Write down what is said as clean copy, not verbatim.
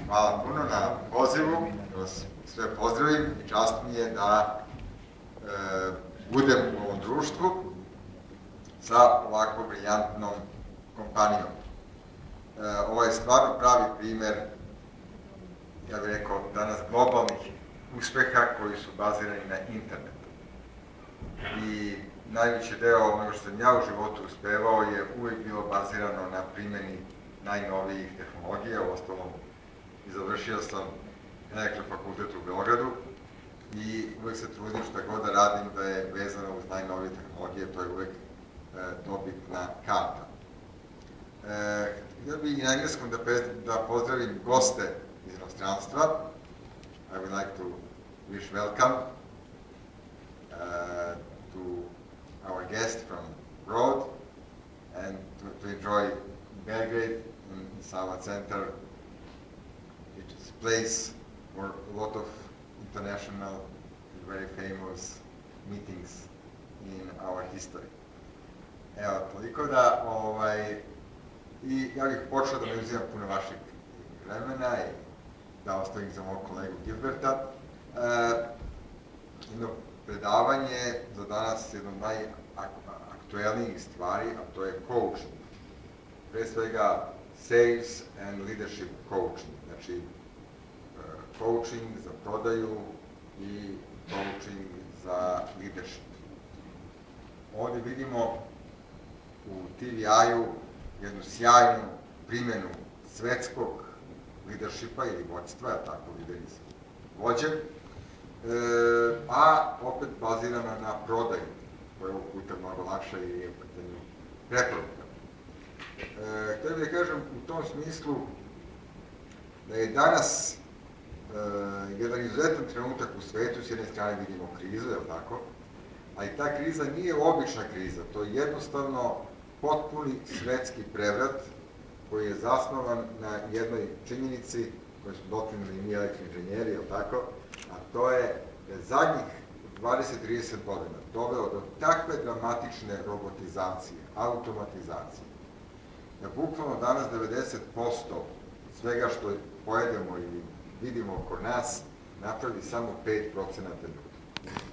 Hvala puno na pozivu, da vas sve pozdravim i čast mi je da budem u ovom društvu sa ovako briljantnom kompanijom. Ovo je stvarno pravi primer, ja bih rekao, danas globalnih uspeha koji su bazirani na internetu. I najveći deo onoga što sam ja u životu uspevao je uvijek bilo bazirano na primjeni najnovijih tehnologija. Uostalom, i završio sam Elektrofakultet u Beogradu i uvek se trudim šta god da radim da je vezano uz najnovije tehnologije, to je uvek dobitna karta. Htio bih i na engleskom da pozdravim goste iz inostranstva. I would like to wish welcome to our guest from abroad and to enjoy Belgrade in Sava Center. It's a place for a lot of international and very famous meetings in our history. Evo, toliko da, i ja bih počeo da ne uzimam puno vašeg vremena i da ostavim za mojeg kolegu Gilberta. Jedno predavanje za danas jedno od najaktuelnijih stvari, a to je coaching. Pre svega sales and leadership coaching, znači coaching za prodaju i coaching za leadership. Ovdje vidimo u TVI-u jednu sjajnu primjenu svetskog leadershipa ili vođstva, tako lideri su vođe, a opet bazirana na prodaju, koja je ovog puta mnogo lakša i je u pitanju preporuka. Htio bih da kažem u tom smislu da je danas jedan izuzetan trenutak u svetu, s jedne strane vidimo krizu, je li tako? A i ta kriza nije obična kriza, to je jednostavno potpuni svetski prevrat koji je zasnovan na jednoj činjenici koju smo doprinuli i mi elektroinženjeri, je li tako? A to je da je zadnjih 20-30 godina doveo do takve dramatične robotizacije, automatizacije, da bukvalno danas 90% svega što pojedemo ili vidimo oko nas napravi samo 5% ljudi.